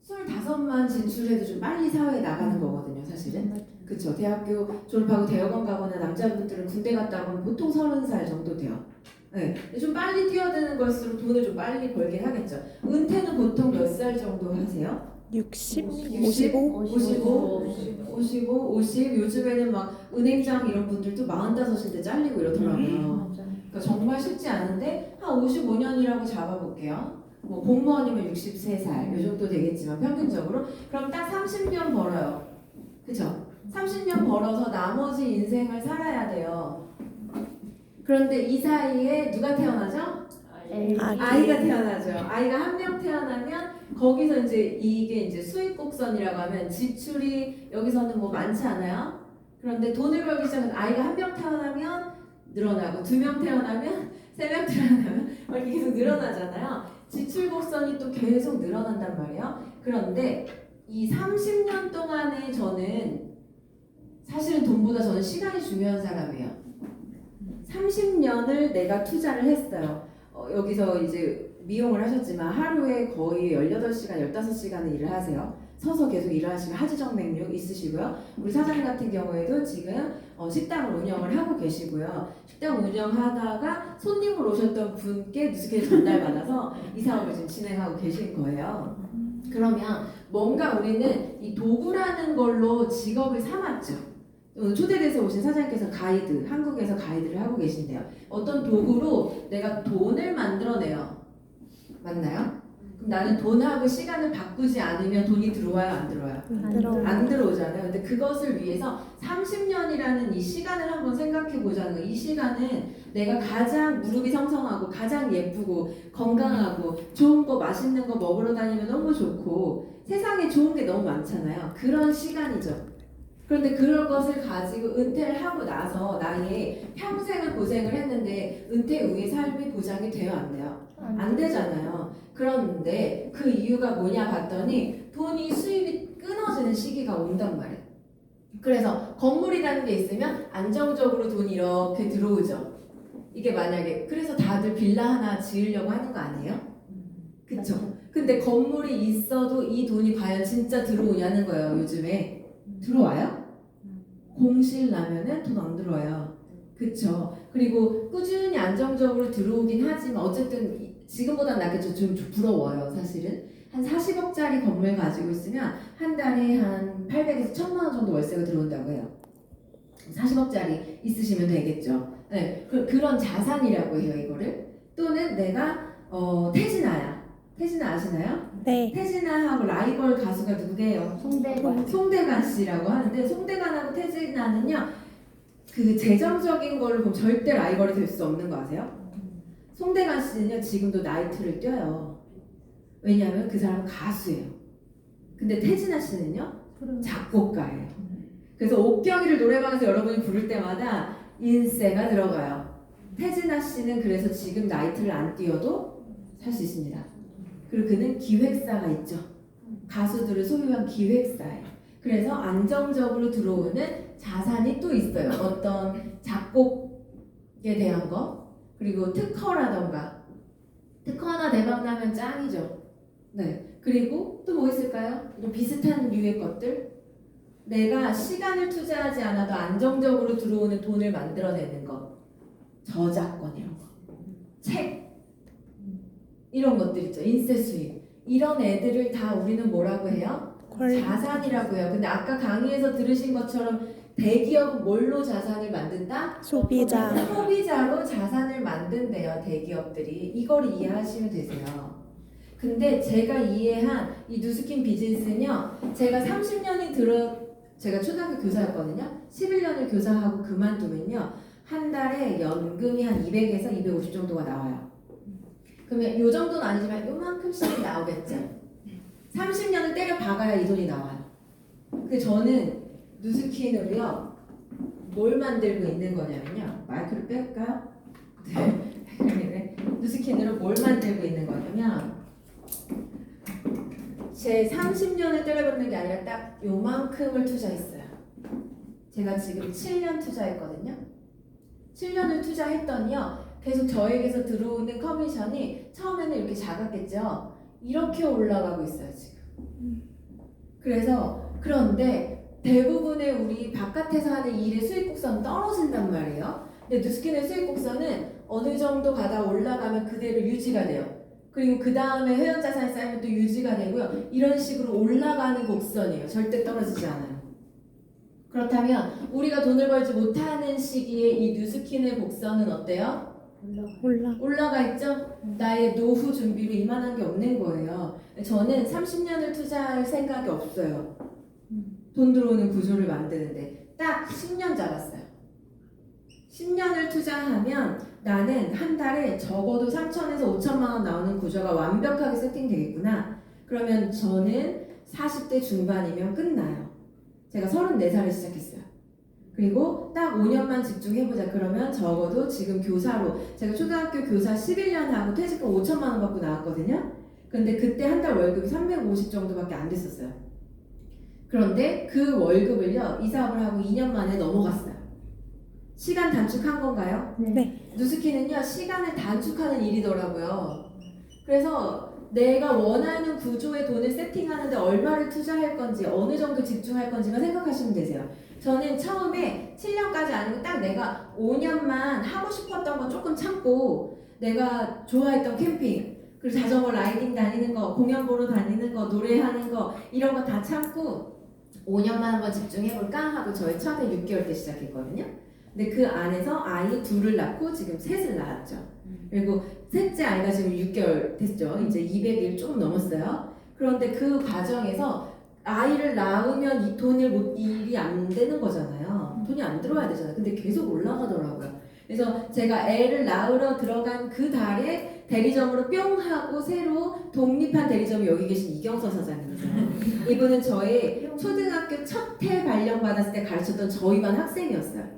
25만 진출해도 좀 빨리 사회에 나가는 거거든요, 사실은. 그쵸? 대학교 졸업하고 대학원 가거나 남자분들은 군대 갔다 오면 보통 30살 정도 돼요. 네. 좀 빨리 뛰어드는 걸수록 돈을 좀 빨리 벌긴 하겠죠. 은퇴는 보통 몇 살 정도 하세요? 60, 60? 55. 50. 요즘에는 막 은행장 이런 분들도 45인데 잘리고 이러더라고요. 그러니까 정말 쉽지 않은데 한 55년이라고 잡아볼게요. 뭐 공무원이면 63살 이 정도 되겠지만 평균적으로 그럼 딱 30년 벌어요. 그죠? 30년 벌어서 나머지 인생을 살아야 돼요. 그런데 이 사이에 누가 태어나죠? 아이가 태어나죠. 아이가 한 명 태어나면 거기서 이게 이제 수익 곡선이라고 하면 지출이 여기서는 뭐 많지 않아요. 그런데 돈을 벌기 시작은 아이가 한 명 태어나면 늘어나고 2명 태어나면 3명 태어나면 이렇게 계속 늘어나잖아요. 지출 곡선이 또 계속 늘어난단 말이에요. 그런데 이 30년 동안에 저는 사실은 돈보다 저는 시간이 중요한 사람이에요. 30년을 내가 투자를 했어요. 여기서 이제 미용을 하셨지만 하루에 거의 18시간, 15시간을 일을 하세요. 서서 계속 일을 하시고 하지정맥류 있으시고요. 우리 사장님 같은 경우에도 지금 식당을 운영을 하고 계시고요. 식당 운영하다가 손님으로 오셨던 분께 뉴스케이 전달받아서 이 사업을 지금 진행하고 계신 거예요. 그러면 뭔가 우리는 이 도구라는 걸로 직업을 삼았죠. 오늘 초대돼서 오신 사장님께서 가이드, 한국에서 가이드를 하고 계신데요. 어떤 도구로 내가 돈을 만들어내요. 맞나요? 그럼 나는 돈하고 시간을 바꾸지 않으면 돈이 들어와요, 안 들어와요? 안 들어오잖아요. 근데 그것을 위해서 30년이라는 이 시간을 한번 생각해 보자는 거예요. 이 시간은 내가 가장 무릎이 성성하고 가장 예쁘고 건강하고 좋은 거 맛있는 거 먹으러 다니면 너무 좋고 세상에 좋은 게 너무 많잖아요. 그런 시간이죠. 그런데 그런 것을 가지고 은퇴를 하고 나서 나의 평생을 고생을 했는데 은퇴 후의 삶이 보장이 돼요, 안 돼요? 안 되잖아요. 그런데 그 이유가 뭐냐 봤더니 돈이 수입이 끊어지는 시기가 온단 말이에요. 그래서 건물이라는 게 있으면 안정적으로 돈이 이렇게 들어오죠. 이게 만약에 그래서 다들 빌라 하나 지으려고 하는 거 아니에요? 그쵸? 근데 건물이 있어도 이 돈이 과연 진짜 들어오냐는 거예요, 요즘에. 들어와요? 공실 나면은 돈 안 들어와요. 그쵸? 그리고 꾸준히 안정적으로 들어오긴 하지만 어쨌든 지금보단 낫겠죠. 좀 부러워요, 사실은. 한 40억짜리 건물 가지고 있으면 한 달에 한 800에서 1000만 원 정도 월세가 들어온다고 해요. 40억짜리 있으시면 되겠죠. 네, 그런 자산이라고 해요, 이거를. 또는 내가 태진아야. 태진아 아시나요? 네. 태진아하고 라이벌 가수가 누구게요? 송대관 씨라고 하는데 송대관하고 태진아는요 그 재정적인 걸로 보면 절대 라이벌이 될 수 없는 거 아세요? 송대관 씨는요 지금도 나이트를 뛰어요. 왜냐하면 그 사람은 가수예요. 근데 태진아 씨는요 작곡가예요. 그래서 옥경이를 노래방에서 여러분이 부를 때마다 인세가 들어가요. 태진아 씨는 그래서 지금 나이트를 안 뛰어도 살 수 있습니다. 그리고 그는 기획사가 있죠. 가수들을 소유한 기획사예요. 그래서 안정적으로 들어오는 자산이 또 있어요. 어떤 작곡에 대한 거, 그리고 특허라던가. 특허 하나 대박 나면 짱이죠. 네. 그리고 또 뭐 있을까요? 또 비슷한 류의 것들. 내가 시간을 투자하지 않아도 안정적으로 들어오는 돈을 만들어내는 것. 저작권 이런 거. 책. 이런 것들 있죠. 인세 수익. 이런 애들을 다 우리는 뭐라고 해요? 자산이라고 해요. 근데 아까 강의에서 들으신 것처럼 대기업은 뭘로 자산을 만든다? 소비자로 자산을 만든대요. 대기업들이. 이걸 이해하시면 되세요. 근데 제가 이해한 이 누스킨 비즈니스는요. 제가 30년이 제가 초등학교 교사였거든요. 11년을 교사하고 그만두면요. 한 달에 연금이 한 200에서 250 정도가 나와요. 그러면 요 정도는 아니지만 요만큼씩 나오겠죠. 30년을 때려 박아야 이 돈이 나와요. 근데 저는 누스킨으로요 뭘 만들고 있는 거냐면요. 마이크를 뺄까요? 네. 누스킨으로 뭘 만들고 있는 거냐면 제 30년을 때려박는 게 아니라 딱 요만큼을 투자했어요. 제가 지금 7년 투자했거든요. 7년을 투자했더니요. 계속 저에게서 들어오는 커미션이 처음에는 이렇게 작았겠죠. 이렇게 올라가고 있어요 지금. 그런데 대부분의 우리 바깥에서 하는 일의 수익 곡선은 떨어진단 말이에요. 근데 누스킨의 수익 곡선은 어느 정도 가다 올라가면 그대로 유지가 돼요. 그리고 그 다음에 회원 자산이 쌓이면 또 유지가 되고요. 이런 식으로 올라가는 곡선이에요. 절대 떨어지지 않아요. 그렇다면 우리가 돈을 벌지 못하는 시기에 이 누스킨의 곡선은 어때요? 올라가 있죠? 나의 노후 준비로 이만한 게 없는 거예요. 저는 30년을 투자할 생각이 없어요. 돈 들어오는 구조를 만드는데 딱 10년 잡았어요. 10년을 투자하면 나는 한 달에 적어도 3천에서 5천만 원 나오는 구조가 완벽하게 세팅되겠구나. 그러면 저는 40대 중반이면 끝나요. 제가 34살에 시작했어요. 그리고 딱 5년만 집중해보자. 그러면 적어도 지금 교사로 제가 초등학교 교사 11년 하고 퇴직금 5천만 원 받고 나왔거든요. 근데 그때 한 달 월급이 350 정도밖에 안 됐었어요. 그런데 그 월급을요, 이 사업을 하고 2년 만에 넘어갔어요. 시간 단축한 건가요? 네. 누스키는요, 시간을 단축하는 일이더라고요. 그래서 내가 원하는 구조의 돈을 세팅하는데 얼마를 투자할 건지, 어느 정도 집중할 건지만 생각하시면 되세요. 저는 처음에 7년까지 아니고 딱 내가 5년만 하고 싶었던 거 조금 참고, 내가 좋아했던 캠핑, 그리고 자전거 라이딩 다니는 거, 공연 보러 다니는 거, 노래하는 거, 이런 거 다 참고 5년만 한번 집중해볼까 하고 저희 첫 해 6개월 때 시작했거든요. 근데 그 안에서 아이 둘을 낳고 지금 셋을 낳았죠. 그리고 셋째 아이가 지금 6개월 됐죠. 이제 200일 조금 넘었어요. 그런데 그 과정에서 아이를 낳으면 이 돈을 일이 안 되는 거잖아요. 돈이 안 들어와야 되잖아요. 근데 계속 올라가더라고요. 그래서 제가 애를 낳으러 들어간 그 달에 대리점으로 뿅 하고 새로 독립한 대리점이 여기 계신 이경서 사장님이세요. 이분은 저의 초등학교 첫 해 발령 받았을 때 가르쳤던 저희 반 학생이었어요.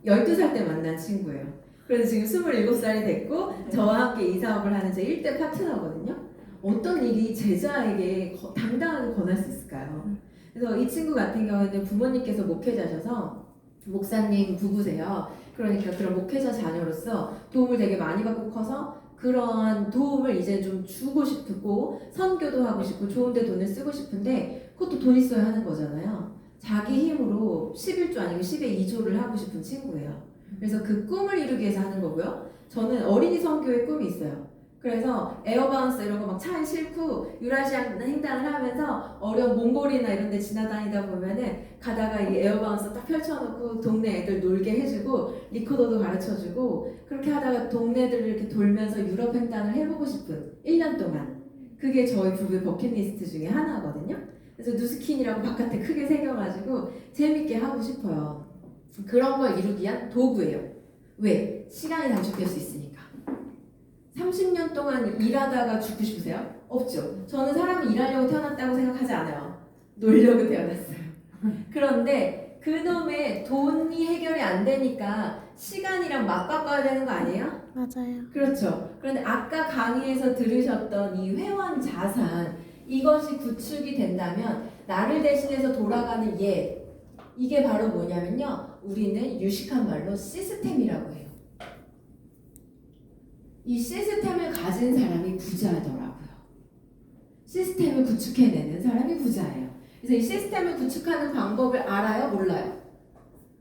12살 때 만난 친구예요. 그래서 지금 27살이 됐고 저와 함께 이 사업을 하는 제 1대 파트너거든요. 어떤 일이 제자에게 당당하게 권할 수 있을까요? 그래서 이 친구 같은 경우에는 부모님께서 목회자셔서 목사님 부부세요. 그러니까 그런 목회자 자녀로서 도움을 되게 많이 받고 커서 그런 도움을 이제 좀 주고 싶고 선교도 하고 싶고 좋은 데 돈을 쓰고 싶은데 그것도 돈 있어야 하는 거잖아요. 자기 힘으로 11조 아니고 10의 2조를 하고 싶은 친구예요. 그래서 그 꿈을 이루기 위해서 하는 거고요. 저는 어린이 선교의 꿈이 있어요. 그래서 에어바운스 이런 거 막 차에 싣고 유라시아 횡단을 하면서 어려운 몽골이나 이런 데 지나다니다 보면은 가다가 이 에어바운스 딱 펼쳐놓고 동네 애들 놀게 해주고 리코더도 가르쳐주고 그렇게 하다가 동네들을 이렇게 돌면서 유럽 횡단을 해보고 싶은 1년 동안 그게 저희 부부의 버킷리스트 중에 하나거든요. 그래서 누스킨이라고 바깥에 크게 새겨가지고 재밌게 하고 싶어요. 그런 걸 이루기 위한 도구예요. 왜? 시간이 단축될 수 있으니까. 30년 동안 일하다가 죽고 싶으세요? 없죠. 저는 사람이 일하려고 태어났다고 생각하지 않아요. 놀려고 태어났어요. 그런데 그놈의 돈이 해결이 안 되니까 시간이랑 맞바꿔야 되는 거 아니에요? 맞아요. 그렇죠. 그런데 아까 강의에서 들으셨던 이 회원 자산 이것이 구축이 된다면 나를 대신해서 돌아가는 이게 바로 뭐냐면요. 우리는 유식한 말로 시스템이라고 해요. 이 시스템을 가진 사람이 부자더라고요. 시스템을 구축해내는 사람이 부자예요. 그래서 이 시스템을 구축하는 방법을 알아요? 몰라요?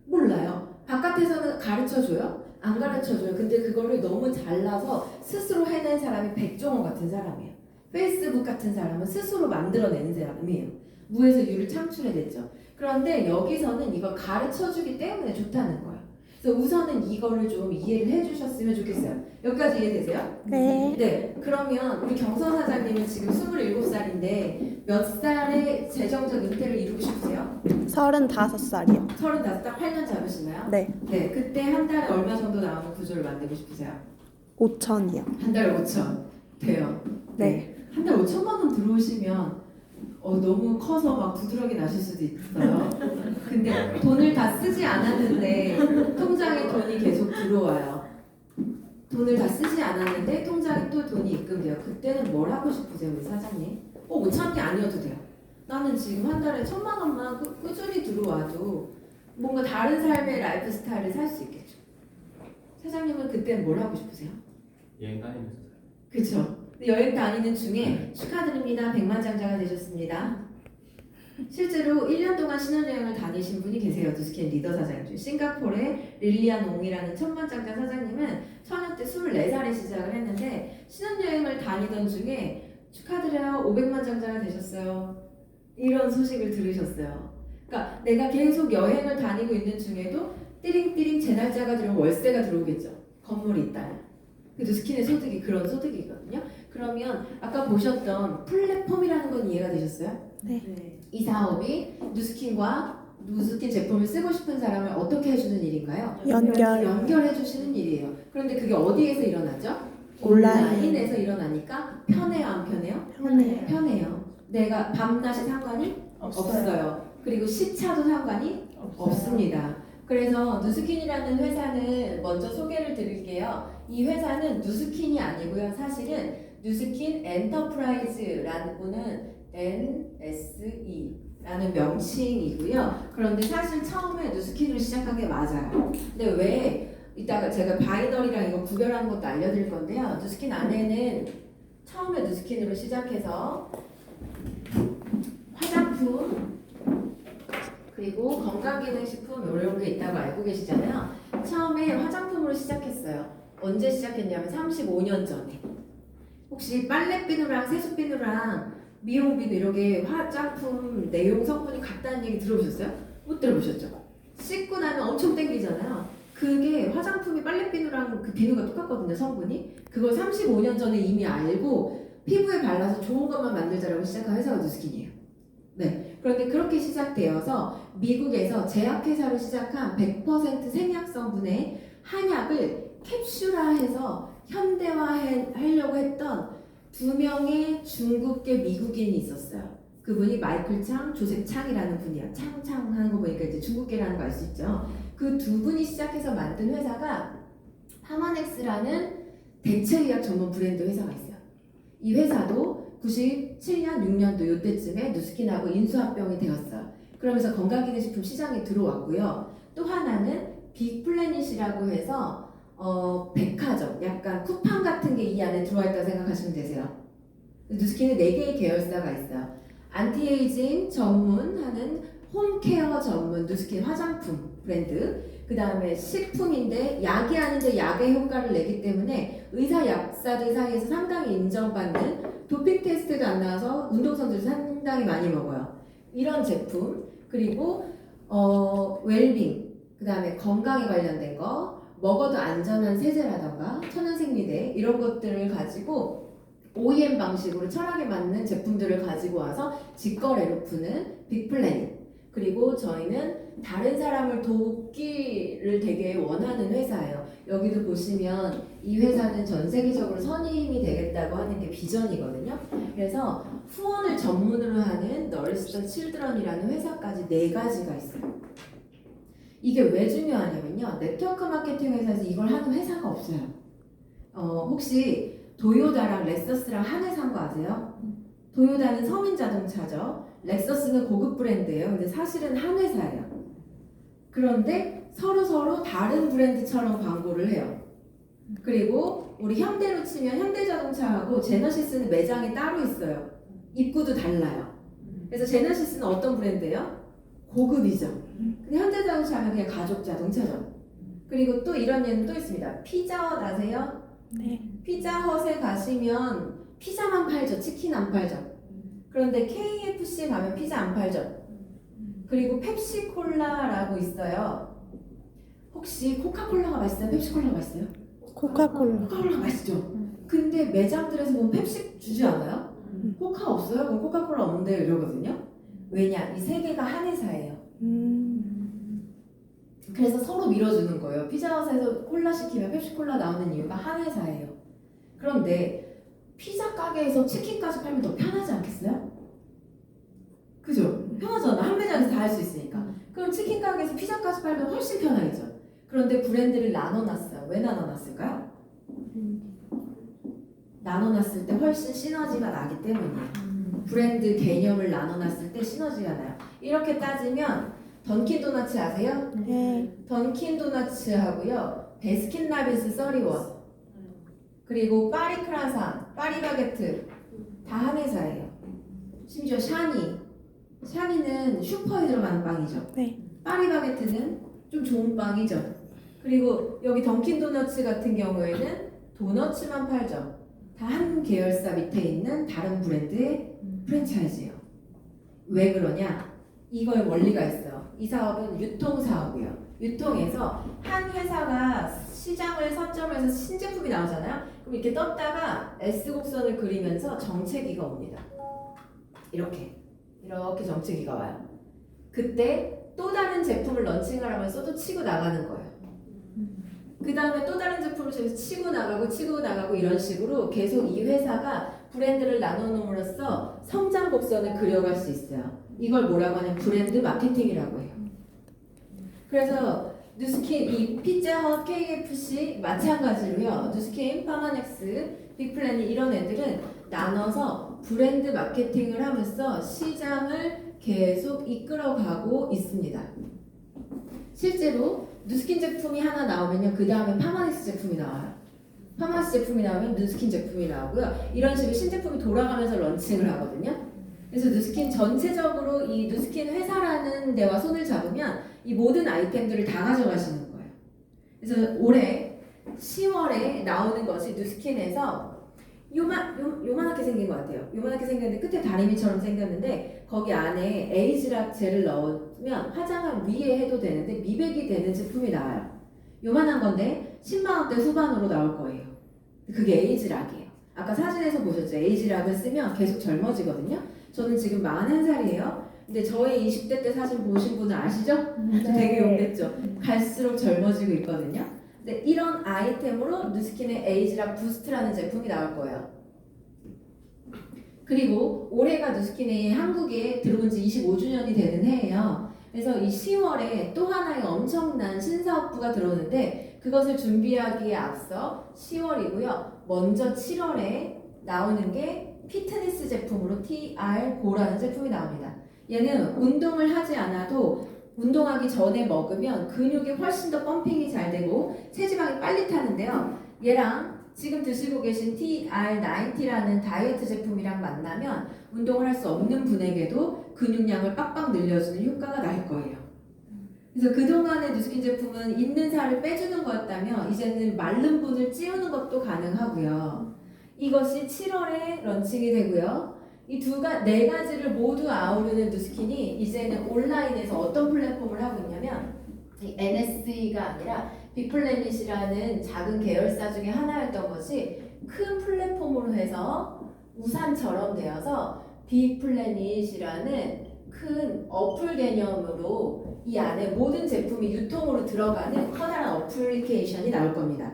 몰라요. 바깥에서는 가르쳐줘요? 안 가르쳐줘요. 근데 그거를 너무 잘나서 스스로 해낸 사람이 백종원 같은 사람이에요. 페이스북 같은 사람은 스스로 만들어내는 사람이에요. 무에서 유를 창출해냈죠. 그런데 여기서는 이걸 가르쳐주기 때문에 좋다는 거예요. 그래서 우선은 이거를 좀 이해를 해주셨으면 좋겠어요. 여기까지 이해되세요? 네. 네. 그러면 우리 경서 사장님은 지금 27살인데 몇 살에 재정적 은퇴를 이루고 싶으세요? 35살이요. 35, 딱 8년 잡으시나요? 네. 네. 그때 한 달에 얼마 정도 나오는 구조를 만들고 싶으세요? 5천이요. 한 달에 5천. 돼요. 네. 한 달 5천만 원 들어오시면 너무 커서 막 부드러기 나실 수도 있어요. 근데 돈을 다 쓰지 않았는데 통장에 돈이 계속 들어와요. 돈을 다 쓰지 않았는데 통장에 또 돈이 입금돼요. 그때는 뭘 하고 싶으세요, 우리 사장님? 5천이 아니어도 돼요. 나는 지금 한 달에 1,000만 원만 꾸준히 들어와도 뭔가 다른 삶의 라이프 스타일을 살 수 있겠죠. 사장님은 그때는 뭘 하고 싶으세요? 여행 다니면서 그렇죠. 여행 다니는 중에 축하드립니다. 백만장자가 되셨습니다. 실제로 1년 동안 신혼여행을 다니신 분이 계세요. 누스킨 리더 사장 중. 싱가포르의 릴리안 옹이라는 천만장자 사장님은 처녀 때 24살에 시작을 했는데 신혼여행을 다니던 중에 축하드려요. 500만 장자가 되셨어요. 이런 소식을 들으셨어요. 그러니까 내가 계속 여행을 다니고 있는 중에도 띠링띠링 제 날짜가 들어오면 월세가 들어오겠죠. 건물이 있다면. 그 누스킨의 소득이 그런 소득이거든요. 그러면 아까 보셨던 플랫폼이라는 건 이해가 되셨어요? 네. 이 사업이 누스킨 제품을 쓰고 싶은 사람을 어떻게 해주는 일인가요? 연결해 주시는 일이에요. 그런데 그게 어디에서 일어나죠? 온라인에서 일어나니까 편해요, 안 편해요? 편해요. 내가 밤낮이 상관이 없어요. 그리고 시차도 상관이 없습니다. 그래서 누스킨이라는 회사는 먼저 소개를 드릴게요. 이 회사는 누스킨이 아니고요. 사실은 누스킨 엔터프라이즈라는 NSE라는 명칭이고요. 그런데 사실 처음에 누스킨으로 시작한 게 맞아요. 근데 왜 이따가 제가 바이너리랑 이거 구별하는 것도 알려드릴 건데요. 누스킨 안에는 처음에 누스킨으로 시작해서 화장품 그리고 건강기능식품 이런 게 있다고 알고 계시잖아요. 처음에 화장품으로 시작했어요. 언제 시작했냐면 35년 전에. 혹시 빨래비누랑 세수비누랑 미용비누 이렇게 화장품 내용 성분이 같다는 얘기 들어보셨어요? 못 들어보셨죠? 씻고 나면 엄청 땡기잖아요. 그게 화장품이 빨래비누랑 그 비누가 똑같거든요, 성분이. 그걸 35년 전에 이미 알고 피부에 발라서 좋은 것만 만들자라고 시작한 회사가 누스킨이에요. 네. 그런데 그렇게 시작되어서 미국에서 제약회사로 시작한 100% 생약 성분의 한약을 캡슐화해서 현대화하려고 했던 2명의 중국계 미국인이 있었어요. 그분이 마이클 창, 조셉 창이라는 분이야. 창 하는 거 보니까 이제 중국계라는 거 알 수 있죠. 그 두 분이 시작해서 만든 회사가 파마넥스라는 대체의학 전문 브랜드 회사가 있어요. 이 회사도 97년, 6년도 이때쯤에 누스킨하고 인수합병이 되었어요. 그러면서 건강기능식품 시장에 들어왔고요. 또 하나는 빅플래닛이라고 해서 백화점, 약간 쿠팡 같은 게 이 안에 들어와 있다고 생각하시면 되세요. 누스킨은 4개의 계열사가 있어요. 안티에이징 전문하는 홈케어 전문 누스킨 화장품 브랜드, 그 다음에 식품인데 약이 아닌데 약의 효과를 내기 때문에 의사 약사들 사이에서 상당히 인정받는 도핑 테스트도 안 나와서 운동선수들 상당히 많이 먹어요. 이런 제품, 그리고 웰빙, 그 다음에 건강에 관련된 거, 먹어도 안전한 세제라던가 천연생리대 이런 것들을 가지고 OEM 방식으로 철학에 맞는 제품들을 가지고 와서 직거래로 푸는 빅플래닛. 그리고 저희는 다른 사람을 돕기를 되게 원하는 회사예요. 여기도 보시면 이 회사는 전 세계적으로 선임이 되겠다고 하는 게 비전이거든요. 그래서 후원을 전문으로 하는 Nourish the Children이라는 회사까지 4가지가 있어요. 이게 왜 중요하냐면요. 네트워크 마케팅 회사에서 이걸 하는 회사가 없어요. 혹시 도요다랑 렉서스랑 한 회사인 거 아세요? 도요다는 서민 자동차죠. 렉서스는 고급 브랜드예요. 근데 사실은 한 회사예요. 그런데 서로 다른 브랜드처럼 광고를 해요. 그리고 우리 현대로 치면 현대자동차하고 제너시스는 매장이 따로 있어요. 입구도 달라요. 그래서 제너시스는 어떤 브랜드예요? 고급이죠. 근데 현대자동차 하면 그냥 가족 자동차죠. 그리고 또 이런 예는 또 있습니다. 피자헛 아세요? 네. 피자헛에 가시면 피자만 팔죠. 치킨 안 팔죠. 그런데 KFC 가면 피자 안 팔죠. 그리고 펩시콜라라고 있어요. 혹시 코카콜라가 맛있어요? 펩시콜라가 맛있어요? 코카콜라가 맛있죠. 근데 매장들에서 보면 펩시 주지 않아요? 코카 없어요? 그럼 코카콜라 없는데 이러거든요. 왜냐? 이 3개가 한 회사예요. 그래서 서로 밀어주는 거예요. 피자헛에서 콜라 시키면 펩시콜라 나오는 이유가 한 회사예요. 그런데 피자 가게에서 치킨까지 팔면 더 편하지 않겠어요? 그죠? 편하잖아. 한 매장에서 다 할 수 있으니까. 그럼 치킨 가게에서 피자까지 팔면 훨씬 편하겠죠. 그런데 브랜드를 나눠놨어요. 왜 나눠놨을까요? 나눠놨을 때 훨씬 시너지가 나기 때문이에요. 브랜드 개념을 나눠놨을 때 시너지가 나요. 이렇게 따지면 던킨 도너츠 아세요? 네. 던킨 도너츠하고요. 베스킨라빈스 31. 그리고 파리 크라상, 파리 바게트 다 한 회사예요. 심지어 샤니는 슈퍼에 들어가는 빵이죠. 네. 파리 바게트는 좀 좋은 빵이죠. 그리고 여기 던킨 도너츠 같은 경우에는 도너츠만 팔죠. 다 한 계열사 밑에 있는 다른 브랜드의 프랜차이즈예요. 왜 그러냐? 이거에 원리가 있어요. 이 사업은 유통 사업이에요. 유통에서 한 회사가 시장을 선점해서 신제품이 나오잖아요. 그럼 이렇게 떴다가 S곡선을 그리면서 정체기가 옵니다. 이렇게 정체기가 와요. 그때 또 다른 제품을 런칭을 하면서 또 치고 나가는 거예요. 그 다음에 또 다른 제품을 치고 나가고 이런 식으로 계속 이 회사가 브랜드를 나눠놓음으로써 성장 곡선을 그려갈 수 있어요. 이걸 뭐라고 하냐면 브랜드 마케팅이라고 해요. 그래서 누스킨, 이 피자헛, KFC 마찬가지로요. 누스킨, 파마넥스, 빅플래닛 이런 애들은 나눠서 브랜드 마케팅을 하면서 시장을 계속 이끌어가고 있습니다. 실제로 누스킨 제품이 하나 나오면요, 그 다음에 파마넥스 제품이 나와요. 파마스 제품이 나오면 누스킨 제품이 나오고요. 이런 식으로 신제품이 돌아가면서 런칭을 하거든요. 그래서 누스킨 전체적으로 이 누스킨 회사라는 데와 손을 잡으면 이 모든 아이템들을 다 가져가시는 거예요. 그래서 올해 10월에 나오는 것이 누스킨에서 요만하게 생긴 것 같아요. 요만하게 생겼는데 끝에 다리미처럼 생겼는데 거기 안에 에이지락 젤을 넣으면 화장을 위에 해도 되는데 미백이 되는 제품이 나와요. 요만한 건데 10만 원대 후반으로 나올 거예요. 그게 에이지락이에요. 아까 사진에서 보셨죠? 에이지락을 쓰면 계속 젊어지거든요. 저는 지금 41살이에요. 근데 저의 20대 때 사진 보신 분은 아시죠? 저 되게 용됐죠? 갈수록 젊어지고 있거든요. 근데 이런 아이템으로 누스킨의 에이지락 부스트라는 제품이 나올 거예요. 그리고 올해가 누스킨이 한국에 들어온 지 25주년이 되는 해예요. 그래서 이 10월에 또 하나의 엄청난 신사업부가 들어오는데 그것을 준비하기에 앞서 10월이고요. 먼저 7월에 나오는 게 피트니스 제품으로 TR-GO라는 제품이 나옵니다. 얘는 운동을 하지 않아도 운동하기 전에 먹으면 근육이 훨씬 더 펌핑이 잘 되고 체지방이 빨리 타는데요. 얘랑 지금 드시고 계신 TR90라는 다이어트 제품이랑 만나면 운동을 할 수 없는 분에게도 근육량을 빡빡 늘려주는 효과가 날 거예요. 그래서 그동안의 누스킨 제품은 있는 살을 빼주는 거였다면 이제는 마른 분을 찌우는 것도 가능하고요. 이것이 7월에 런칭이 되고요. 이 네 가지를 모두 아우르는 누스킨이 이제는 온라인에서 어떤 플랫폼을 하고 있냐면 이 NSE가 아니라 빅플래닛이라는 작은 계열사 중에 하나였던 것이 큰 플랫폼으로 해서 우산처럼 되어서 빅플래닛이라는 큰 어플 개념으로 이 안에 모든 제품이 유통으로 들어가는 커다란 어플리케이션이 나올 겁니다.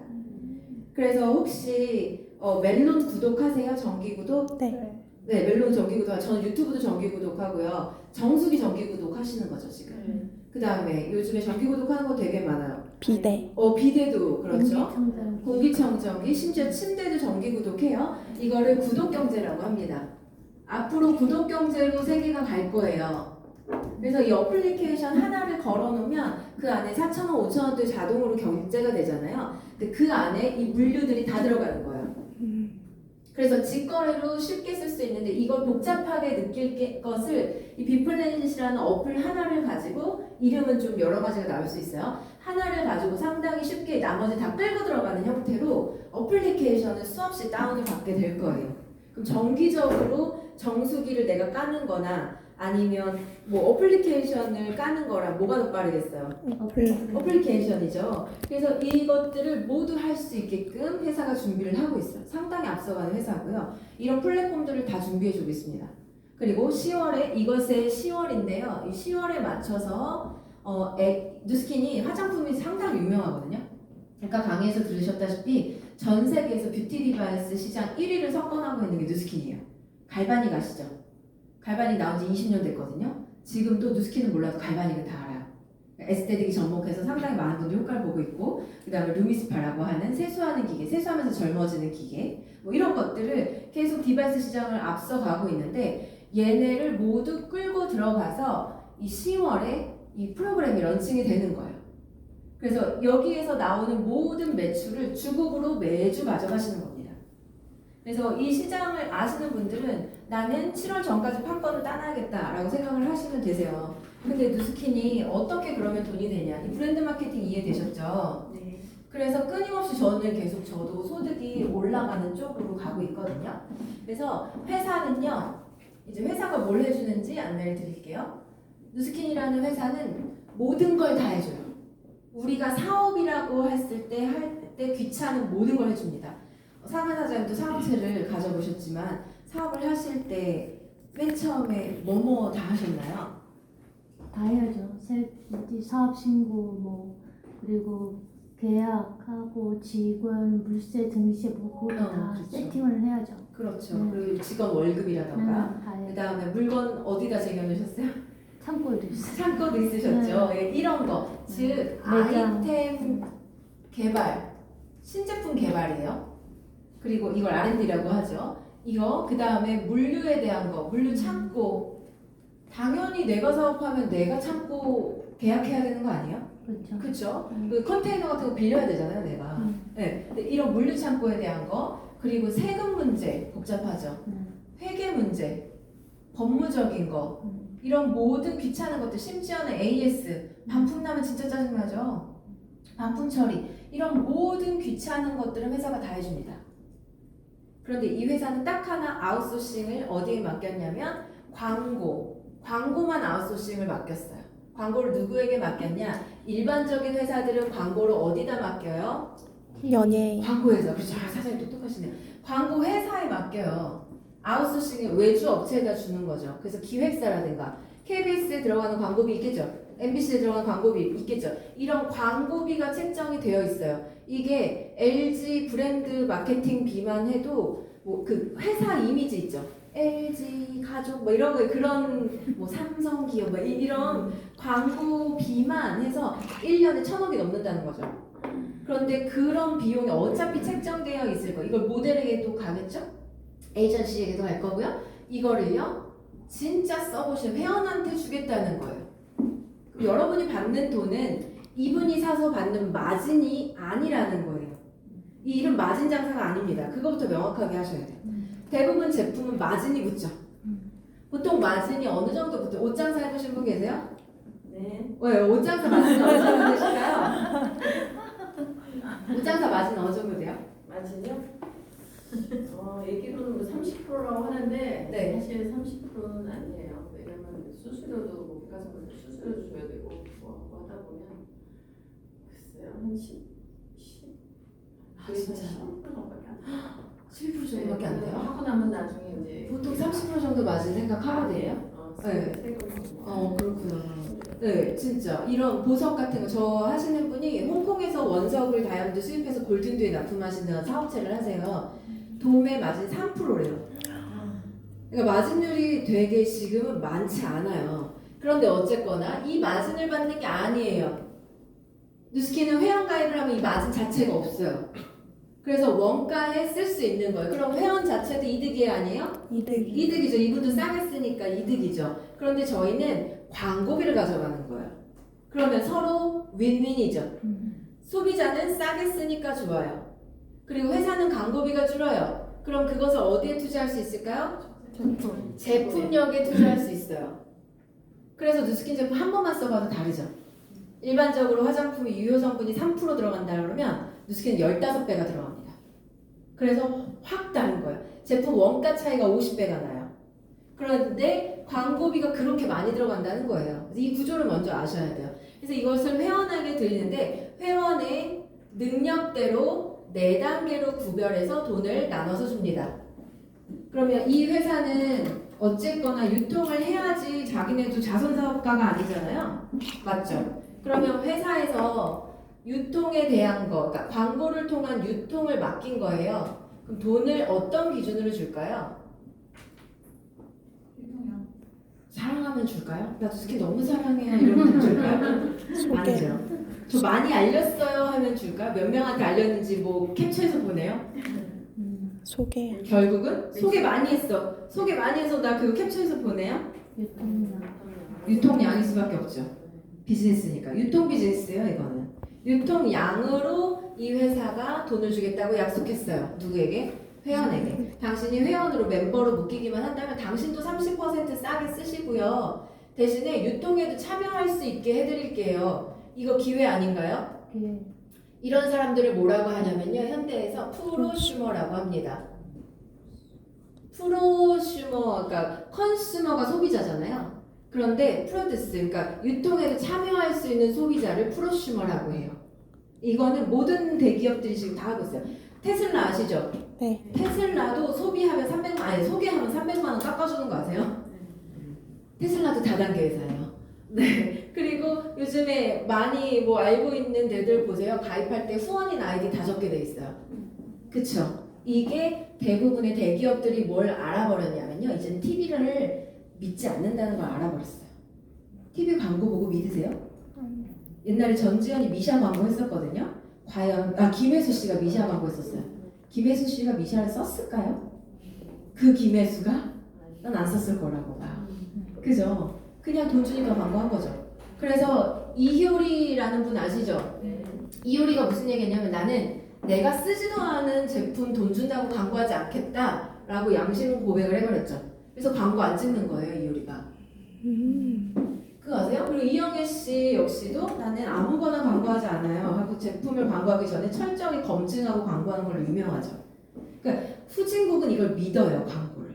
그래서 혹시 멜론 구독하세요? 정기 구독? 네. 네, 멜론 정기 구독. 저는 유튜브도 정기 구독하고요. 정수기 정기 구독 하시는 거죠 지금. 그 다음에 요즘에 정기 구독하는 거 되게 많아요. 비대. 비대도 그렇죠. 공기청정기, 심지어 침대도 정기 구독해요. 이거를 구독 경제라고 합니다. 앞으로 구독 경제로 세계가 갈 거예요. 그래서 이 어플리케이션 하나를 걸어놓으면 그 안에 4,000원, 5,000원대 자동으로 결제가 되잖아요. 근데 그 안에 이 물류들이 다 들어가는 거예요. 그래서 직거래로 쉽게 쓸 수 있는데 이걸 복잡하게 느낄 것을 이 빅플래닛이라는 어플 하나를 가지고 이름은 좀 여러 가지가 나올 수 있어요. 하나를 가지고 상당히 쉽게 나머지 다 끌고 들어가는 형태로 어플리케이션을 수없이 다운을 받게 될 거예요. 그럼 정기적으로 정수기를 내가 까는 거나 아니면 뭐 어플리케이션을 까는 거랑 뭐가 더 빠르겠어요? 어플리케이션이죠. 그래서 이것들을 모두 할 수 있게끔 회사가 준비를 하고 있어요. 상당히 앞서가는 회사고요. 이런 플랫폼들을 다 준비해주고 있습니다. 그리고 10월에 이것의 10월인데요. 이 10월에 맞춰서 누스킨이 화장품이 상당히 유명하거든요. 아까 강의에서 들으셨다시피 전 세계에서 뷰티 디바이스 시장 1위를 석권하고 있는 게 누스킨이에요. 갈바닉 아시죠? 갈바닉 나온 지 20년 됐거든요. 지금도 누스킨은 몰라도 갈바닉은 다 알아요. 에스테틱이 접목해서 상당히 많은 분들이 효과를 보고 있고 그 다음에 루미스파라고 하는 세수하는 기계, 세수하면서 젊어지는 기계 뭐 이런 것들을 계속 디바이스 시장을 앞서가고 있는데 얘네를 모두 끌고 들어가서 이 10월에 이 프로그램이 런칭이 되는 거예요. 그래서 여기에서 나오는 모든 매출을 주국으로 매주 가져가시는 겁니다. 그래서 이 시장을 아시는 분들은 나는 7월 전까지 판권을 따놔야겠다라고 생각을 하시면 되세요. 근데 누스킨이 어떻게 그러면 돈이 되냐? 이 브랜드 마케팅 이해되셨죠? 네. 그래서 끊임없이 저는 계속 저도 소득이 올라가는 쪽으로 가고 있거든요. 그래서 회사는요, 이제 회사가 뭘 해주는지 안내를 드릴게요. 누스킨이라는 회사는 모든 걸 다 해줘요. 우리가 사업이라고 했을 때 할 때 귀찮은 모든 걸 해줍니다. 상한 사장님도 사업체를 가져보셨지만 사업을 하실 때 맨 처음에 뭐뭐 다 하셨나요? 다 해야죠. 사업 신고 뭐 그리고 계약하고 직원 물세 등기세 보고 다 그렇죠. 세팅을 해야죠. 그렇죠. 그리고 직원 월급이라던가 다 그 해야죠. 다음에 물건 어디다 쟁여놓으셨어요? 창고에도 있어요. 창고도 있으셨죠. 예, 이런 거. 즉 매장. 아이템 개발, 신제품 개발이에요. 그리고 이걸 R&D라고 하죠. 이거 그 다음에 물류에 대한 거, 물류 창고. 당연히 내가 사업하면 내가 창고 계약해야 되는 거 아니에요? 그렇죠. 그렇죠. 음. 그 컨테이너 같은 거 빌려야 되잖아요, 내가. 네. 근데 이런 물류 창고에 대한 거, 그리고 세금 문제 복잡하죠. 회계 문제, 법무적인 거, 이런 모든 귀찮은 것들, 심지어는 AS 반품 나면 진짜 짜증나죠. 반품 처리, 이런 모든 귀찮은 것들은 회사가 다 해줍니다. 그런데 이 회사는 딱 하나 아웃소싱을 어디에 맡겼냐면 광고만 아웃소싱을 맡겼어요. 광고를 누구에게 맡겼냐? 일반적인 회사들은 광고를 어디다 맡겨요? 연예인. 광고회사. 그렇죠. 사장님 똑똑하시네요. 광고 회사에 맡겨요. 아웃소싱을 외주 업체에다 주는 거죠. 그래서 기획사라든가 KBS에 들어가는 광고비 있겠죠. MBC에 들어가는 광고비 있겠죠. 이런 광고비가 책정이 되어 있어요. 이게 LG 브랜드 마케팅비만 해도 뭐 그 회사 이미지 있죠. LG 가족 뭐 이런 거 그런 뭐 삼성 기업 뭐 이런 광고비만 해서 1년에 1,000억이 넘는다는 거죠. 그런데 그런 비용이 어차피 책정되어 있을 거. 이걸 모델에게도 가겠죠? 에이전시에게도 갈 거고요. 이거를요, 진짜 써보시면 회원한테 주겠다는 거예요. 그럼 여러분이 받는 돈은 이분이 사서 받는 마진이 아니라는 거예요. 이 일은 마진 장사가 아닙니다. 그거부터 명확하게 하셔야 돼요. 대부분 제품은 마진이 붙죠. 보통 마진이 어느 정도 붙어요? 옷 장사 해보신 분 계세요? 네. 왜? 옷 장사 마진 어느 정도 되실까요? 옷 장사 마진 어느 정도 돼요? 마진이요? 얘기로는 뭐 30%라고 하는데 네. 사실 30%는 아니에요. 왜냐면 수수료도 뭐 백화점에서 수수료도 줘야 되고 뭐 하다 보면 글쎄요 한 10 진짜? 15% 정도밖에 안 돼요. 7% 정도밖에 안 돼요? 하고 나면 나중에 이제 보통 30% 정도 마진 생각하거든요. 네. 네. 그렇구나. 네, 진짜 이런 보석 같은 거 저 하시는 분이 홍콩에서 원석을 다이아몬드 수입해서 골든듀에 납품하시는 사업체를 하세요. 도매 마진 3%래요. 그러니까 마진율이 되게 지금은 많지 않아요. 그런데 어쨌거나 이 마진을 받는 게 아니에요. 누스킨은 회원 가입을 하면 이 마진 자체가 없어요. 그래서 원가에 쓸 수 있는 거예요. 그럼 회원 자체도 이득이 아니에요? 이득이죠. 이분도 싸게 쓰니까 이득이죠. 그런데 저희는 광고비를 가져가는 거예요. 그러면 서로 윈윈이죠. 소비자는 싸게 쓰니까 좋아요. 그리고 회사는 광고비가 줄어요. 그럼 그것을 어디에 투자할 수 있을까요? 제품력에 투자할 수 있어요. 그래서 누스킨 제품 한 번만 써봐도 다르죠. 일반적으로 화장품이 유효 성분이 3% 들어간다 그러면 누스킨은 15배가 들어갑니다. 그래서 확 다른 거예요. 제품 원가 차이가 50배가 나요. 그런데 광고비가 그렇게 많이 들어간다는 거예요. 그래서 이 구조를 먼저 아셔야 돼요. 그래서 이것을 회원에게 드리는데 회원의 능력대로 4단계로 구별해서 돈을 나눠서 줍니다. 그러면 이 회사는 어쨌거나 유통을 해야지 자기네도 자선사업가가 아니잖아요. 맞죠? 그러면 회사에서 유통에 대한 거, 그러니까 광고를 통한 유통을 맡긴 거예요. 그럼 돈을 어떤 기준으로 줄까요? 사랑하면 줄까요? 나 누스킨 너무 사랑해요 이러면 줄까요? 아니죠. 저 많이 알렸어요 하면 줄까요? 몇 명한테 알렸는지 뭐 캡처해서 보내요? 소개. 결국은 소개 많이 했어. 소개 많이 해서 나 그거 캡처해서 보내요? 유통량일 수밖에 없죠. 비즈니스니까. 유통 비즈니스예요 이거는. 유통량으로 이 회사가 돈을 주겠다고 약속했어요. 누구에게? 회원에게. 당신이 회원으로 멤버로 묶이기만 한다면 당신도 30% 싸게 쓰시고요. 대신에 유통에도 참여할 수 있게 해드릴게요. 이거 기회 아닌가요? 예. 이런 사람들을 뭐라고 하냐면요. 현대에서 프로슈머라고 합니다. 프로슈머, 그러니까 컨슈머가 소비자잖아요. 그런데 프로듀스, 그러니까 유통에도 참여할 수 있는 소비자를 프로슈머라고 해요. 이거는 모든 대기업들이 지금 다 하고 있어요. 테슬라 아시죠? 네. 테슬라도 소비하면 300만, 아니 소개하면 300만 원 깎아주는 거 아세요? 테슬라도 다단계 회사예요. 네. 그리고 요즘에 많이 뭐 알고 있는 데들 보세요. 가입할 때 후원인 아이디 다 적게 돼 있어요. 그쵸? 이게 대부분의 대기업들이 뭘 알아버렸냐면요. 이제는 TV를 믿지 않는다는 걸 알아버렸어요. TV 광고 보고 믿으세요? 옛날에 전지현이 미샤 광고 했었거든요. 과연 김혜수 씨가 미샤 광고 했었어요. 김혜수 씨가 미샤를 썼을까요? 그 김혜수가 난 안 썼을 거라고 봐요. 그죠? 그냥 돈 주니까 광고한 거죠. 그래서 이효리라는 분 아시죠? 이효리가 무슨 얘기했냐면 나는 내가 쓰지도 않은 제품 돈 준다고 광고하지 않겠다라고 양심 고백을 해버렸죠. 그래서 광고 안 찍는 거예요, 이효리가. 그거 아세요? 그리고 이영애 씨 역시도 나는 아무거나 광고하지 않아요 하고 제품을 광고하기 전에 철저히 검증하고 광고하는 걸로 유명하죠. 그러니까 후진국은 이걸 믿어요, 광고를.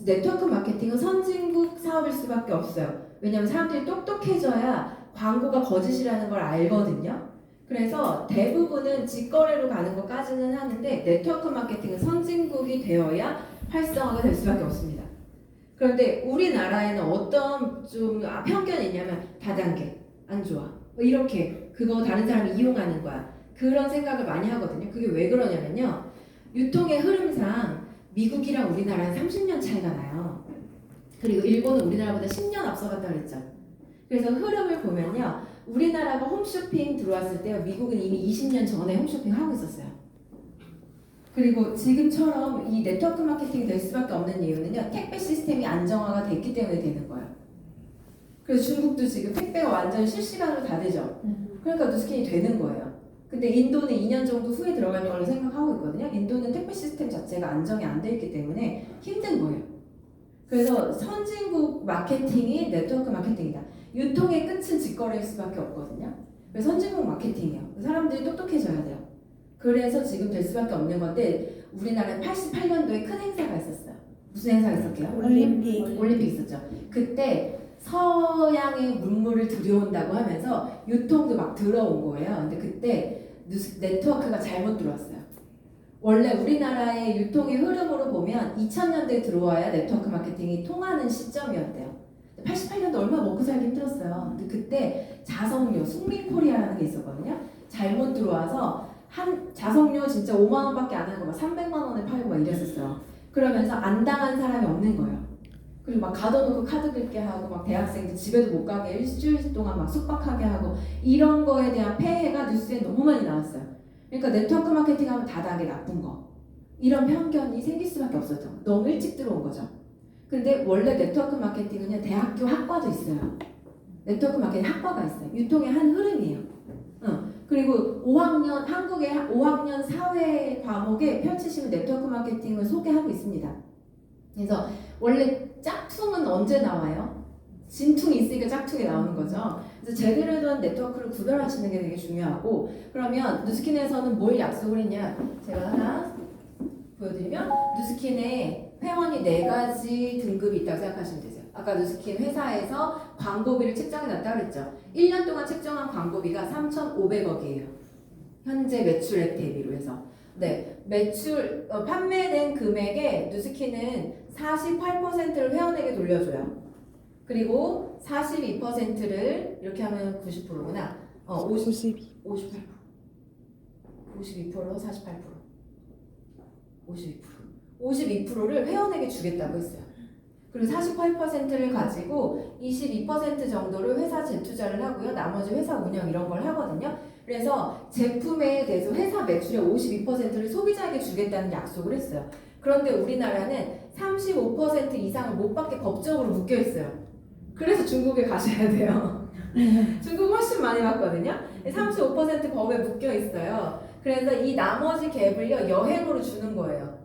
네트워크 마케팅은 선진국 사업일 수밖에 없어요. 왜냐하면 사람들이 똑똑해져야 광고가 거짓이라는 걸 알거든요. 그래서 대부분은 직거래로 가는 것까지는 하는데 네트워크 마케팅은 선진국이 되어야 활성화가 될 수밖에 없습니다. 그런데 우리나라에는 어떤 좀 편견이 있냐면 다단계, 안 좋아. 뭐 이렇게 그거 다른 사람이 이용하는 거야. 그런 생각을 많이 하거든요. 그게 왜 그러냐면요. 유통의 흐름상 미국이랑 우리나라는 30년 차이가 나요. 그리고 일본은 우리나라보다 10년 앞서갔다 그랬죠. 그래서 흐름을 보면요. 우리나라가 홈쇼핑 들어왔을 때 미국은 이미 20년 전에 홈쇼핑 하고 있었어요. 그리고 지금처럼 이 네트워크 마케팅이 될 수밖에 없는 이유는요. 택배 시스템이 안정화가 됐기 때문에 되는 거예요. 그래서 중국도 지금 택배가 완전 실시간으로 다 되죠. 그러니까 누스킨이 되는 거예요. 근데 인도는 2년 정도 후에 들어갈 거라고 생각하고 있거든요. 인도는 택배 시스템 자체가 안정이 안 돼 있기 때문에 힘든 거예요. 그래서 선진국 마케팅이 네트워크 마케팅이다. 유통의 끝은 직거래일 수밖에 없거든요. 그래서 선진국 마케팅이에요. 사람들이 똑똑해져야 돼요. 그래서 지금 될 수밖에 없는 건데 우리나라는 88년도에 큰 행사가 있었어요. 무슨 행사가 있었게요? 올림픽 있었죠. 그때 서양의 문물을 들여온다고 하면서 유통도 막 들어온 거예요. 근데 그때 네트워크가 잘못 들어왔어요. 원래 우리나라의 유통의 흐름으로 보면 2000년대에 들어와야 네트워크 마케팅이 통하는 시점이었대요. 88년도 얼마나 먹고 살기 힘들었어요. 근데 그때 자석료, 숙민코리아라는 게 있었거든요. 잘못 들어와서 한 자석료 진짜 5만 원밖에 안 하는 거 막 300만 원에 팔고 막 이랬었어요. 그러면서 안 당한 사람이 없는 거예요. 그리고 막 가둬놓고 카드 긁게 하고 막 대학생들 집에도 못 가게 일주일 동안 막 숙박하게 하고 이런 거에 대한 폐해가 뉴스에 너무 많이 나왔어요. 그러니까 네트워크 마케팅 하면 다단계 나쁜 거 이런 편견이 생길 수밖에 없었죠. 너무 일찍 들어온 거죠. 근데 원래 네트워크 마케팅은요 대학교 학과도 있어요. 네트워크 마케팅 학과가 있어요. 유통의 한 흐름이에요. 그리고 5학년 한국의 5학년 사회 과목에 펼치시면 네트워크 마케팅을 소개하고 있습니다. 그래서 원래 짝퉁은 언제 나와요? 진퉁이 있으니까 짝퉁이 나오는 거죠. 그래서 제대로 된 네트워크를 구별하시는 게 되게 중요하고 그러면 누스킨에서는 뭘 약속을 했냐? 제가 하나 보여드리면 누스킨에 회원이 4가지 등급이 있다고 생각하시면 되세요. 아까 누스킨 회사에서 광고비를 책정해 놨다 그랬죠. 1년 동안 책정한 광고비가 3,500억이에요. 현재 매출액 대비로 해서. 네, 매출 판매된 금액에 누스킨은 48%를 회원에게 돌려줘요. 그리고 42%를 이렇게 하면 90%구나. 92. 58%. 52%로 48%. 52%. 52%를 회원에게 주겠다고 했어요. 그리고 48%를 가지고 22% 정도를 회사 재투자를 하고요. 나머지 회사 운영 이런 걸 하거든요. 그래서 제품에 대해서 회사 매출의 52%를 소비자에게 주겠다는 약속을 했어요. 그런데 우리나라는 35% 이상을 못 받게 법적으로 묶여 있어요. 그래서 중국에 가셔야 돼요. 중국 훨씬 많이 받거든요. 35% 법에 묶여 있어요. 그래서 이 나머지 갭을요 여행으로 주는 거예요.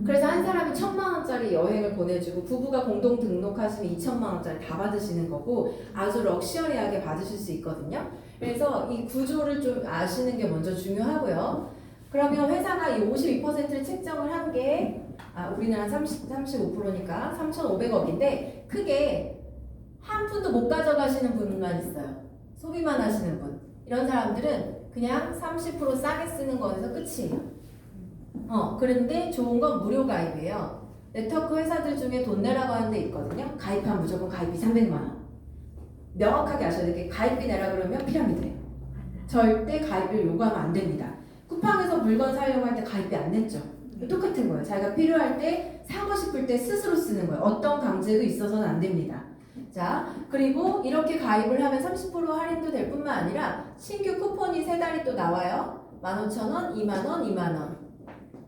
그래서 한 사람이 1,000만 원짜리 여행을 보내주고 부부가 공동 등록하시면 2,000만 원짜리 다 받으시는 거고 아주 럭셔리하게 받으실 수 있거든요. 그래서 이 구조를 좀 아시는 게 먼저 중요하고요. 그러면 회사가 이 52%를 책정을 한 게 우리나라 35%니까 3,500억인데 크게 한 푼도 못 가져가시는 분만 있어요. 소비만 하시는 분. 이런 사람들은 그냥 30% 싸게 쓰는 거에서 끝이에요. 그런데 좋은 건 무료 가입이에요. 네트워크 회사들 중에 돈 내라고 하는 데 있거든요. 가입하면 무조건 가입비 300만 원. 명확하게 아셔야 될 게 가입비 내라 그러면 피라미드예요. 절대 가입비를 요구하면 안 됩니다. 쿠팡에서 물건 사려고 할 때 가입비 안 냈죠. 똑같은 거예요. 자기가 필요할 때 사고 싶을 때 스스로 쓰는 거예요. 어떤 강제도 있어서는 안 됩니다. 자, 그리고 이렇게 가입을 하면 30% 할인도 될 뿐만 아니라 신규 쿠폰이 3달이 또 나와요. 15,000원, 2만원, 2만원.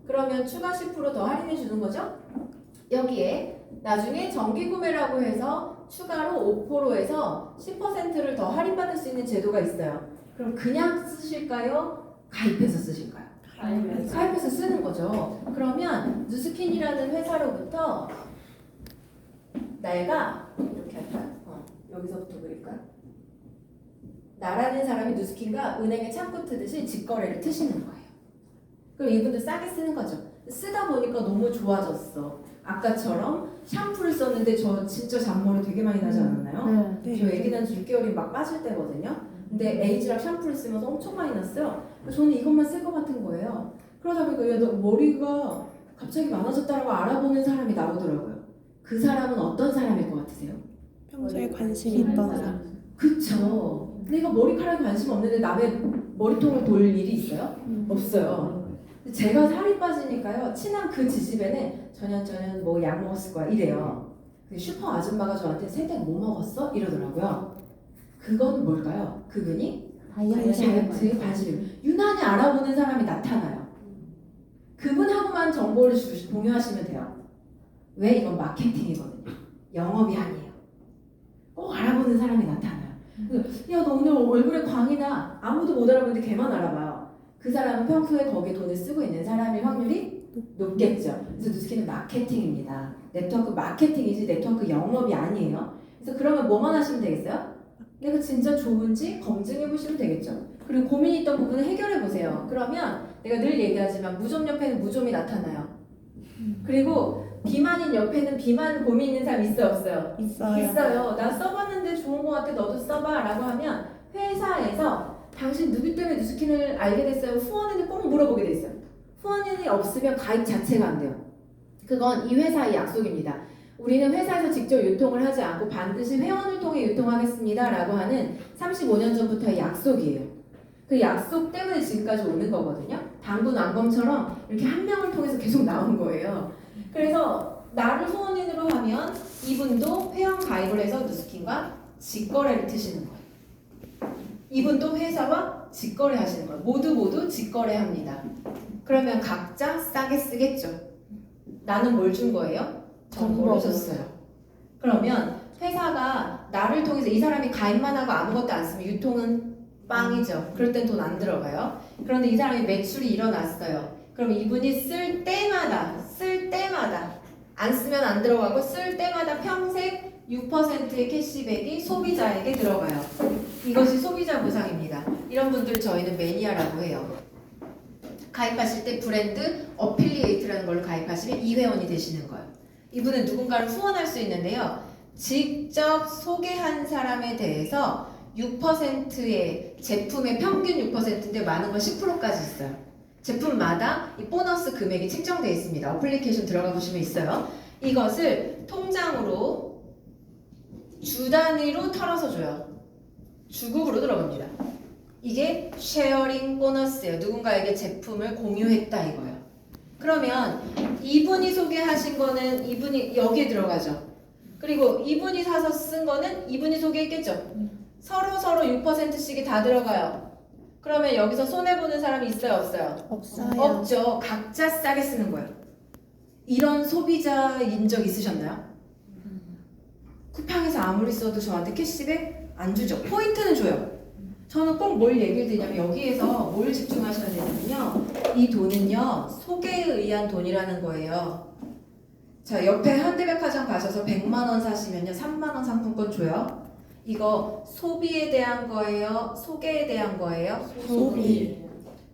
그러면 추가 10% 더 할인해 주는 거죠. 여기에 나중에 정기 구매라고 해서 추가로 5%에서 10%를 더 할인받을 수 있는 제도가 있어요. 그럼 그냥 쓰실까요? 가입해서 쓰실까요? 가입해서 쓰는 거죠. 그러면 누스킨이라는 회사로부터 내가 이렇게 할까요? 여기서부터 그릴까요? 나라는 사람이 누스킨과 은행에 창구 트듯이 직거래를 트시는 거예요. 그럼 이분들 싸게 쓰는 거죠. 쓰다 보니까 너무 좋아졌어. 아까처럼 샴푸를 썼는데 저 진짜 잔머리 되게 많이 나지 않았나요? 네. 저 애기 난 지 6개월이 막 빠질 때거든요. 근데 에이지락 샴푸를 쓰면서 엄청 많이 났어요. 저는 이것만 쓸 것 같은 거예요. 그러다 보니까 야, 너 머리가 갑자기 많아졌다라고 알아보는 사람이 나오더라고요. 그 사람은 어떤 사람일 것 같으세요? 평소에 관심이 있던 사람. 그쵸. 내가 머리카락에 관심 없는데 남의 머리통을 돌 일이 있어요? 없어요. 근데 제가 살이 빠지니까요. 친한 그 지집에는 전현 뭐 약 먹었을 거야 이래요. 그 슈퍼 아줌마가 저한테 새댁 뭐 먹었어? 이러더라고요. 그건 뭘까요? 그분이 다이어트에 관심이 유난히 알아보는 사람이 나타나요. 그분하고만 정보를 공유하시면 돼요. 왜? 이건 마케팅이거든요. 영업이 아니에요. 꼭 알아보는 사람이 나타나요. 야, 너 오늘 얼굴에 광이 나. 아무도 못 알아보는데 걔만 알아봐요. 그 사람은 평소에 거기에 돈을 쓰고 있는 사람일 확률이 높겠죠. 그래서 누스킨은 마케팅입니다. 네트워크 마케팅이지 네트워크 영업이 아니에요. 그래서 그러면 뭐만 하시면 되겠어요? 내가 진짜 좋은지 검증해 보시면 되겠죠. 그리고 고민이 있던 부분을 해결해 보세요. 그러면 내가 늘 얘기하지만 무좀 옆에는 무좀이 나타나요. 그리고 비만인 옆에는 비만 고민 있는 사람 있어요, 없어요? 있어요. 있어요. 나 써봤는데 좋은 거 같아. 너도 써봐. 라고 하면 회사에서 당신 누구 때문에 누스킨을 알게 됐어요? 후원인을 꼭 물어보게 돼 있어요. 후원인이 없으면 가입 자체가 안 돼요. 그건 이 회사의 약속입니다. 우리는 회사에서 직접 유통을 하지 않고 반드시 회원을 통해 유통하겠습니다. 라고 하는 35년 전부터의 약속이에요. 그 약속 때문에 지금까지 오는 거거든요. 당군 왕검처럼 이렇게 한 명을 통해서 계속 나온 거예요. 그래서 나를 후원인으로 하면 이분도 회원 가입을 해서 누스킨과 직거래를 트시는 거예요. 이분도 회사와 직거래 하시는 거예요. 모두 직거래합니다. 그러면 각자 싸게 쓰겠죠. 나는 뭘 준 거예요? 정보를 줬어요. 그러면 회사가 나를 통해서 이 사람이 가입만 하고 아무것도 안 쓰면 유통은 빵이죠. 그럴 땐 돈 안 들어가요. 그런데 이 사람이 매출이 일어났어요. 그럼 이분이 쓸 때마다 안 쓰면 안 들어가고 쓸 때마다 평생 6%의 캐시백이 소비자에게 들어가요. 이것이 소비자 보상입니다. 이런 분들 저희는 매니아라고 해요. 가입하실 때 브랜드 어필리에이트라는 걸로 가입하시면 2회원이 되시는 거예요. 이분은 누군가를 후원할 수 있는데요. 직접 소개한 사람에 대해서 6%의 제품의 평균 6%인데 많은 건 10%까지 있어요. 제품마다 이 보너스 금액이 책정되어 있습니다. 어플리케이션 들어가 보시면 있어요. 이것을 통장으로 주 단위로 털어서 줘요. 주급으로 들어갑니다. 이게 쉐어링 보너스예요. 누군가에게 제품을 공유했다 이거예요. 그러면 이분이 소개하신 거는 이분이 여기에 들어가죠. 그리고 이분이 사서 쓴 거는 이분이 소개했겠죠. 서로 6%씩이 다 들어가요. 그러면 여기서 손해보는 사람이 있어요, 없어요? 없어요. 없죠. 각자 싸게 쓰는 거예요. 이런 소비자인 적 있으셨나요? 쿠팡에서 아무리 써도 저한테 캐시백 안 주죠. 포인트는 줘요. 저는 꼭 뭘 얘기를 드리냐면 여기에서 뭘 집중하셔야 되냐면요. 이 돈은요. 소개에 의한 돈이라는 거예요. 자, 옆에 현대백화점 가셔서 100만 원 사시면요. 3만 원 상품권 줘요. 이거 소비에 대한 거예요? 소개에 대한 거예요? 소비.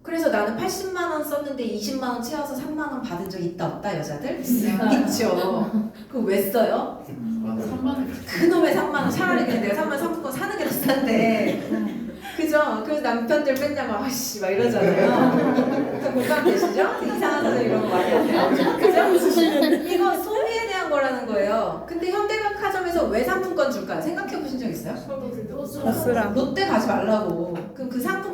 그래서 나는 80만 원 썼는데 20만 원 채워서 3만 원 받은 적 있다 없다 여자들? 아. 있죠. 그거 왜 써요? 3만 그놈의 3만 원 차라리 그냥 내가 3만 원 상품권 사는 게 더 싼데. 그죠? 그래서 남편들 맨날 막 아씨 막 이러잖아요. 그 공감 되시죠? 이상한 사람 이런 거 많이 하세요. 그죠? 이거 소비에 대한 거라는 거예요. 근데 현대백화점에서 왜 상품권 줄까요? 생각해 보신 적 있어요? 버스랑. 롯데 가지 말라고. 그럼 그 상품